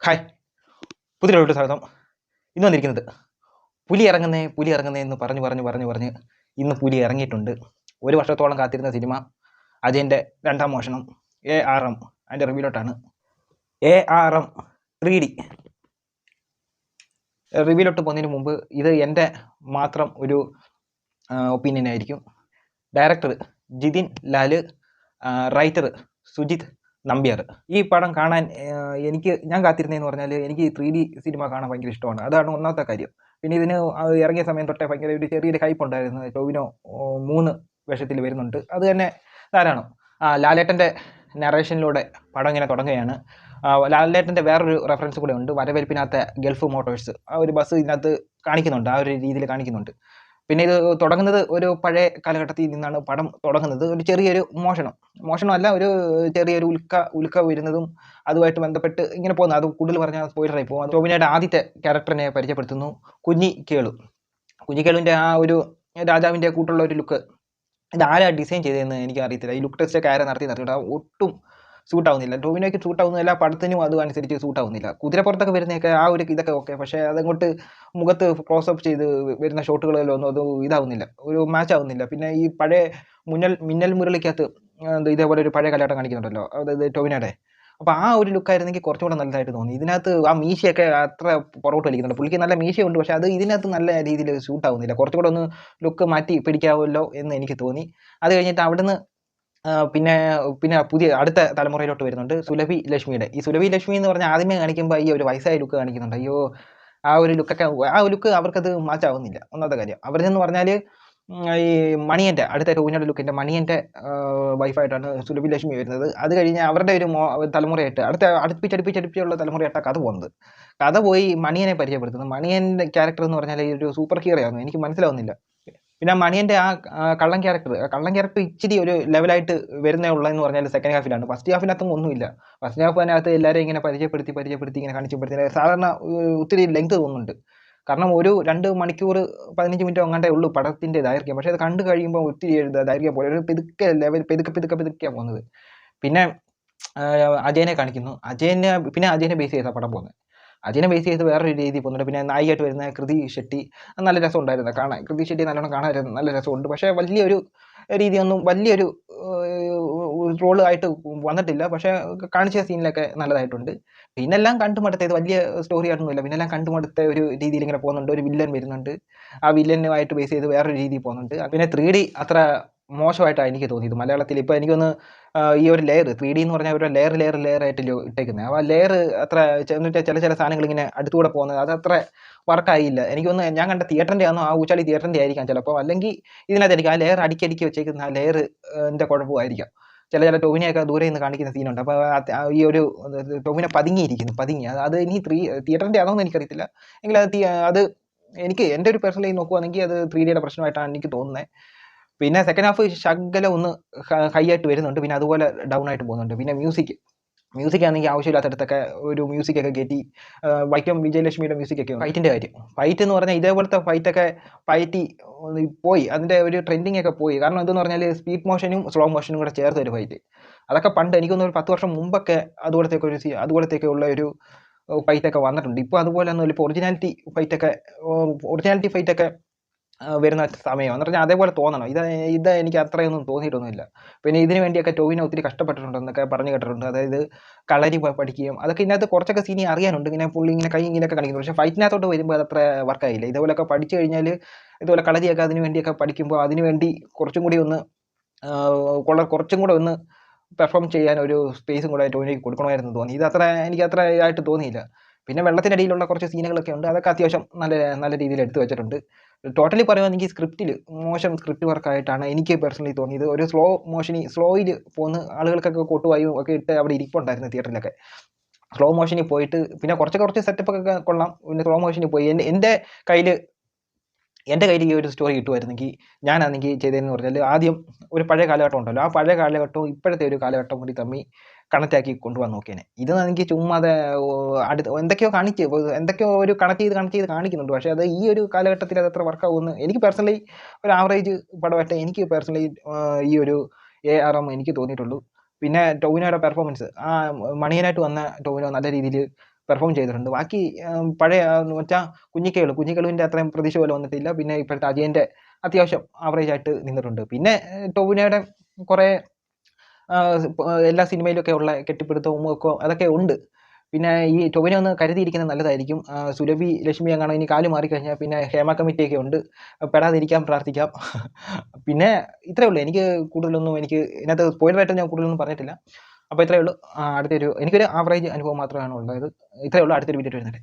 Hi, പുതിയ വീഡിയോയിലോട്ട് സ്വാഗതം. ഇന്ന് വന്നിരിക്കുന്നത് പുലി ഇറങ്ങുന്നേ എന്ന് പറഞ്ഞ് ഇന്ന് പുലി ഇറങ്ങിയിട്ടുണ്ട്. ഒരു വർഷത്തോളം കാത്തിരുന്ന സിനിമ അജയൻ്റെ രണ്ടാം മോഷണം ARM അതിൻ്റെ റിവ്യൂലോട്ടാണ്. ARM 3D റിവ്യൂലോട്ട് പോകുന്നതിന് മുമ്പ് ഇത് എൻ്റെ മാത്രം ഒരു ഒപ്പീനിയൻ ആയിരിക്കും. Director Jithin Lal, writer Sujith Nambiar. ഈ പടം കാണാൻ ഞാൻ കാത്തിരുന്നതെന്ന് പറഞ്ഞാൽ എനിക്ക് 3D സിനിമ കാണാൻ ഭയങ്കര ഇഷ്ടമാണ്. അതാണ് ഒന്നാമത്തെ കാര്യം. പിന്നെ ഇതിന് ഇറങ്ങിയ സമയം തൊട്ടേ ഭയങ്കര ഒരു ചെറിയൊരു ഹൈപ്പ് ഉണ്ടായിരുന്നു. ടോവിനോ 3 വേഷത്തിൽ വരുന്നുണ്ട്, അത് തന്നെ ധാരാളം. ലാലേട്ടൻ്റെ നറേഷനിലൂടെ പടം ഇങ്ങനെ തുടങ്ങുകയാണ്. ലാലേട്ടൻ്റെ വേറൊരു റെഫറൻസ് കൂടെ ഉണ്ട്. വരവേൽപ്പിനകത്തെ ഗൾഫ് മോട്ടോഴ്സ്, ആ ഒരു ബസ് ഇതിനകത്ത് കാണിക്കുന്നുണ്ട്, ആ ഒരു രീതിയിൽ കാണിക്കുന്നുണ്ട്. പിന്നെ ഇത് തുടങ്ങുന്നത് ഒരു പഴയ കാലഘട്ടത്തിൽ നിന്നാണ് പടം തുടങ്ങുന്നത്. ഒരു ചെറിയൊരു മോഷണമല്ല, ഒരു ചെറിയൊരു ഉൽക്ക വരുന്നതും അതുമായിട്ട് ബന്ധപ്പെട്ട് ഇങ്ങനെ പോകുന്നത്. അത് കൂടുതൽ പറഞ്ഞാൽ സ്പോയിലറായി പോകും. ടോവിനോയുടെ ആദ്യത്തെ ക്യാരക്ടറിനെ പരിചയപ്പെടുത്തുന്നു, കുഞ്ഞിക്കേളുവിൻ്റെ ആ ഒരു രാജാവിൻ്റെ കൂട്ടുള്ള ഒരു ലുക്ക്. ഇത് ആരാ ഡിസൈൻ ചെയ്തതെന്ന് എനിക്ക് അറിയത്തില്ല. ഈ ലുക്ക് ടെസ്റ്റൊക്കെ ആരാ നടത്തിയിട്ട് ഒട്ടും സൂട്ടാവുന്നില്ല. ടോവിനോയ്ക്ക് സൂട്ടാവുന്നില്ല, പടത്തിനും അതും അനുസരിച്ച് സൂട്ടാവുന്നില്ല. കുതിരപ്പുറത്തൊക്കെ വരുന്നതൊക്കെ ആ ഒരു ഇതൊക്കെ ഓക്കെ, പക്ഷേ അതങ്ങോട്ട് മുഖത്ത് ക്ലോസപ്പ് ചെയ്ത് വരുന്ന ഷോട്ടുകളിലൊന്നും അത് ഇതാവുന്നില്ല, ഒരു മാച്ച് ആവുന്നില്ല. പിന്നെ ഈ പഴയ മിന്നൽ മുരളിക്കകത്ത് ഇതേപോലെ ഒരു പഴയ കാലഘട്ടം കാണിക്കുന്നുണ്ടല്ലോ, അതായത് ടോവിനോയുടെ. അപ്പോൾ ആ ഒരു ലുക്കായിരുന്നെങ്കിൽ കുറച്ചുകൂടെ നല്ലതായിട്ട് തോന്നി. ഇതിനകത്ത് ആ മീശയൊക്കെ അത്ര പുറകോട്ട് വലിക്കുന്നുണ്ട്. പുള്ളിക്ക് നല്ല മീശയുണ്ട്, പക്ഷേ അത് ഇതിനകത്ത് നല്ല രീതിയിൽ ഷൂട്ടാവുന്നില്ല. കുറച്ചുകൂടെ ഒന്ന് ലുക്ക് മാറ്റി പിടിക്കാമല്ലോ എന്ന് എനിക്ക് തോന്നി. അത് കഴിഞ്ഞിട്ട് അവിടുന്ന് പിന്നെ പുതിയ അടുത്ത തലമുറയിലോട്ട് വരുന്നുണ്ട് സുലഭി ലക്ഷ്മിയുടെ. ഈ സുലഭി ലക്ഷ്മി എന്ന് പറഞ്ഞാൽ ആദ്യമേ കാണിക്കുമ്പോൾ ഈ ഒരു വയസ്സായ ലുക്ക് കാണിക്കുന്നുണ്ട്. അയ്യോ, ആ ഒരു ലുക്ക് അവർക്കത് മാച്ചാവുന്നില്ല. ഒന്നാമത്തെ കാര്യം. അവരെന്ന് പറഞ്ഞാൽ ഈ മണിയൻ്റെ അടുത്ത ടോവിനോയുടെ ലുക്കിൻ്റെ മണിയൻ്റെ വൈഫായിട്ടാണ് സുലഭി ലക്ഷ്മി വരുന്നത്. അത് കഴിഞ്ഞ് അവരുടെ ഒരു തലമുറയായിട്ട് അടുപ്പിച്ചുള്ള തലമുറയായിട്ടാണ് കഥ പോകുന്നത്. കഥ പോയി മണിയനെ പരിചയപ്പെടുത്തുന്നത്. മണിയൻ്റെ ക്യാരക്ടർ എന്ന് പറഞ്ഞാൽ ഈ ഒരു സൂപ്പർ ഹീറോ ആയിരുന്നു, എനിക്ക് മനസ്സിലാവുന്നില്ല. പിന്നെ മണിയൻ്റെ ആ കള്ളൻ ക്യാരക്ടർ ഇച്ചിരി ഒരു ലെവലായിട്ട് വരുന്നേ ഉള്ളതെന്ന് പറഞ്ഞാൽ സെക്കൻഡ് ഹാഫിലാണ്. ഫസ്റ്റ് ഹാഫിനകത്തും ഒന്നുമില്ല. ഫസ്റ്റ് ഹാഫിനകത്ത് എല്ലാവരെയും ഇങ്ങനെ പരിചയപ്പെടുത്തി ഇങ്ങനെ കാണിച്ചപ്പെടുത്തി സാധാരണ ഒത്തിരി ലെങ്ത് തോന്നുന്നുണ്ട്. കാരണം ഒരു 2 മണിക്കൂർ 15 മിനിറ്റ് അങ്ങാണ്ടേ ഉള്ളൂ പടത്തിൻ്റെ ദൈർഘ്യം. പക്ഷേ അത് കണ്ടു കഴിയുമ്പോൾ ഒത്തിരി ദൈർഘ്യം പോലെ ഒരു പെതുക്കെ പോകുന്നത്. പിന്നെ അജയനെ കാണിക്കുന്നു. അജയനെ ബേസ് ചെയ്താണ് പടം പോകുന്നത്. അജയനെ ബേസ് ചെയ്ത് വേറൊരു രീതി പോകുന്നുണ്ട്. പിന്നെ നായികയായിട്ട് വരുന്ന കൃതി ഷെട്ടി, നല്ല രസം ഉണ്ടായിരുന്നു കാണാൻ. കൃതി ഷെട്ടി നല്ലോണം കാണാൻ നല്ല രസമുണ്ട്. പക്ഷേ വലിയൊരു രീതിയൊന്നും വലിയൊരു റോള് ആയിട്ട് വന്നിട്ടില്ല. പക്ഷേ കാണിച്ച സീനിലൊക്കെ നല്ലതായിട്ടുണ്ട്. പിന്നെല്ലാം കണ്ടുമടുത്ത, ഇത് വലിയ സ്റ്റോറി ആയിട്ടൊന്നുമില്ല. പിന്നെല്ലാം കണ്ടുമടുത്ത ഒരു രീതിയിൽ ഇങ്ങനെ പോകുന്നുണ്ട്. ഒരു വില്ലൻ വരുന്നുണ്ട്, ആ വില്ലനുമായിട്ട് ബേസ് ചെയ്ത് വേറൊരു രീതി പോകുന്നുണ്ട്. പിന്നെ 3D അത്ര മോശമായിട്ടാണ് എനിക്ക് തോന്നിയത് മലയാളത്തിൽ. ഇപ്പോൾ എനിക്കൊന്ന് ഈ ഒരു ലെയർ 3D എന്ന് പറഞ്ഞാൽ ഒരു ലെയർ ആയിട്ട് ഇട്ടേക്കുന്നത്. ആ ലെയർ അത്ര എന്നിട്ട് ചില സാധനങ്ങൾ ഇങ്ങനെ അടുത്തുകൂടെ പോകുന്നത് അതത്ര വർക്കായില്ല. എനിക്കൊന്ന് ഞാൻ കണ്ട തിയേറ്ററിൻ്റെ ആണോ, ആ ഊച്ചാളി തിയേറ്ററിൻ്റെ ആയിരിക്കാം ചിലപ്പോൾ. അല്ലെങ്കിൽ ഇതിനകത്തായിരിക്കും ആ ലെയർ അടുക്കി വെച്ചേക്കുന്ന ആ ലെയറിൻ്റെ കുഴപ്പമായിരിക്കാം. ചില ടോവിനെയൊക്കെ ദൂരെ നിന്ന് കാണിക്കുന്ന സീനുണ്ട്. അപ്പോൾ ഈ ഒരു ടോവിനെ പതുങ്ങി അത് ഇനി തിയേറ്ററിൻ്റെ ആണോ എന്ന് എനിക്കറിയത്തില്ല. എങ്കിൽ അത് എനിക്ക് എൻ്റെ ഒരു പേഴ്സണലി നോക്കുവാണെങ്കിൽ അത് 3Dയുടെ പ്രശ്നമായിട്ടാണ് എനിക്ക് തോന്നുന്നത്. പിന്നെ സെക്കൻഡ് ഹാഫ് ശകലം ഒന്ന് ഹൈ ആയിട്ട് വരുന്നുണ്ട്, പിന്നെ അതുപോലെ ഡൗൺ ആയിട്ട് പോകുന്നുണ്ട്. പിന്നെ മ്യൂസിക് ആണെങ്കിൽ ആവശ്യമില്ലാത്തടത്തൊക്കെ ഒരു മ്യൂസിക്കൊക്കെ കയറ്റി. വൈക്കം വിജയലക്ഷ്മിയുടെ മ്യൂസിക്കൊക്കെ. ഫൈറ്റ് എന്ന് പറഞ്ഞാൽ ഇതേപോലത്തെ ഫൈറ്റൊക്കെ പോയി, അതിൻ്റെ ഒരു ട്രെൻഡിങ് ഒക്കെ പോയി. കാരണം എന്തെന്ന് പറഞ്ഞാൽ സ്പീഡ് മോഷനും സ്ലോ മോഷനും കൂടെ ചേർത്ത ഒരു ഫൈറ്റ്. അതൊക്കെ പണ്ട് എനിക്കൊന്ന് 10 വർഷം മുമ്പൊക്കെ അതുപോലത്തേക്ക് ഉള്ള ഒരു ഫൈറ്റൊക്കെ വന്നിട്ടുണ്ട്. ഇപ്പോൾ അതുപോലെ ഒന്നുമില്ല. ഇപ്പോൾ ഒറിജിനാലിറ്റി ഫൈറ്റൊക്കെ വരുന്ന സമയം എന്ന് പറഞ്ഞാൽ അതേപോലെ തോന്നണം. ഇത് എനിക്ക് അത്രയൊന്നും തോന്നിയിട്ടൊന്നുമില്ല. പിന്നെ ഇതിന് വേണ്ടിയൊക്കെ ടോവിനോ ഒത്തിരി കഷ്ടപ്പെട്ടിട്ടുണ്ടെന്നൊക്കെ പറഞ്ഞു കേട്ടിട്ടുണ്ട്. അതായത് കളരി പഠിക്കുകയും അതൊക്കെ ഇതിനകത്ത് കുറച്ചൊക്കെ സീനി അറിയാനുണ്ട്. ഇങ്ങനെ പുള്ളി ഇങ്ങനെ കൈ ഇങ്ങനെയൊക്കെ കാണിക്കുന്നു. പക്ഷേ ഫൈറ്റിനകത്തോട്ട് വരുമ്പോൾ അതത്ര വർക്കായില്ല. ഇതുപോലെയൊക്കെ പഠിച്ചു കഴിഞ്ഞാൽ ഇതുപോലെ കളരിയൊക്കെ അതിന് വേണ്ടിയൊക്കെ പഠിക്കുമ്പോൾ അതിന് വേണ്ടി കുറച്ചും കൂടെ ഒന്ന് പെർഫോം ചെയ്യാൻ ഒരു സ്പേസും കൂടെ ടോവിനോയ്ക്ക് കൊടുക്കണമായിരുന്നു തോന്നി. എനിക്ക് അത്ര ഇതായിട്ട് തോന്നിയില്ല. പിന്നെ വെള്ളത്തിനടിയിലുള്ള കുറച്ച് സീനുകളൊക്കെ ഉണ്ട്, അതൊക്കെ അത്യാവശ്യം നല്ല രീതിയിൽ എടുത്തു വെച്ചിട്ടുണ്ട്. ടോട്ടലി പറയുകയാണെങ്കിൽ മോശം സ്ക്രിപ്റ്റ് വർക്കായിട്ടാണ് എനിക്ക് പേഴ്സണലി തോന്നിയത്. ഒരു സ്ലോയിൽ പോകുന്ന ആളുകൾക്കൊക്കെ കൊട്ടുവായും ഒക്കെ ഇട്ട് അവിടെ ഇരിപ്പുണ്ടായിരുന്നു തിയേറ്ററിലൊക്കെ. സ്ലോ മോഷനിൽ പോയിട്ട് പിന്നെ കുറച്ച് സെറ്റപ്പൊക്കെ കൊള്ളാം. പിന്നെ സ്ലോ മോഷനിൽ പോയി എൻ്റെ കയ്യിൽ ഈ ഒരു സ്റ്റോറി കിട്ടുമായിരുന്നെങ്കിൽ ഞാനാണെങ്കിൽ ചെയ്തതെന്ന് പറഞ്ഞാൽ ആദ്യം ഒരു പഴയ കാലഘട്ടം ഉണ്ടല്ലോ, ആ പഴയ കാലഘട്ടവും ഇപ്പോഴത്തെ ഒരു കാലഘട്ടം കൂടി തമ്മിൽ കണക്റ്റ് ആക്കി കൊണ്ടുപോകാൻ നോക്കിയേനെ. ഇതെനിക്ക് ചുമ്മാതെ എന്തൊക്കെയോ ഒരു കണക്ട് ചെയ്ത് കാണിക്കുന്നുണ്ട്. പക്ഷേ അത് ഈ ഒരു കാലഘട്ടത്തിൽ അതത്ര വർക്കാവുമെന്ന് എനിക്ക് പേഴ്സണലി ഒരു ആവറേജ് പടമായിട്ട് എനിക്ക് പേഴ്സണലി ഈ ഒരു ARM എനിക്ക് തോന്നിയിട്ടുള്ളൂ. പിന്നെ ടോവിനോയുടെ പെർഫോമൻസ്, ആ മണിയനായിട്ട് വന്ന ടോവിനോ നല്ല രീതിയിൽ പെർഫോം ചെയ്തിട്ടുണ്ട്. ബാക്കി പഴയ വെച്ചാൽ കുഞ്ഞിക്കേളുവിൻ്റെ അത്രയും പ്രതീക്ഷ പോലെ വന്നിട്ടില്ല. പിന്നെ ഇപ്പോഴത്തെ അജയൻ്റെ അത്യാവശ്യം ആവറേജ് ആയിട്ട് നിന്നിട്ടുണ്ട്. പിന്നെ ടൊവിനോയുടെ കുറേ എല്ലാ സിനിമയിലൊക്കെ ഉള്ള കെട്ടിപ്പിടുത്തവും ഒക്കെ അതൊക്കെ ഉണ്ട്. പിന്നെ ഈ ടൊവിനോ ഒന്ന് കരുതിയിരിക്കുന്നത് നല്ലതായിരിക്കും. സുരഭി ലക്ഷ്മി എങ്ങാനും ഇനി കാല് മാറിക്കഴിഞ്ഞാൽ പിന്നെ ഹേമ കമ്മിറ്റിയൊക്കെ ഉണ്ട്, പെടാതിരിക്കാൻ പ്രാർത്ഥിക്കാം. പിന്നെ ഇത്രയേ ഉള്ളൂ. എനിക്ക് ഇതിനകത്ത് സ്പോയിലറായിട്ട് ഞാൻ കൂടുതലൊന്നും പറഞ്ഞിട്ടില്ല. അപ്പോൾ ഇത്രയേ ഉള്ളൂ. എനിക്കൊരു ആവറേജ് അനുഭവം മാത്രമാണ് ഉള്ളത്. ഇത്രയേ ഉള്ളൂ. അടുത്തൊരു വീഡിയോ വരുന്നത്.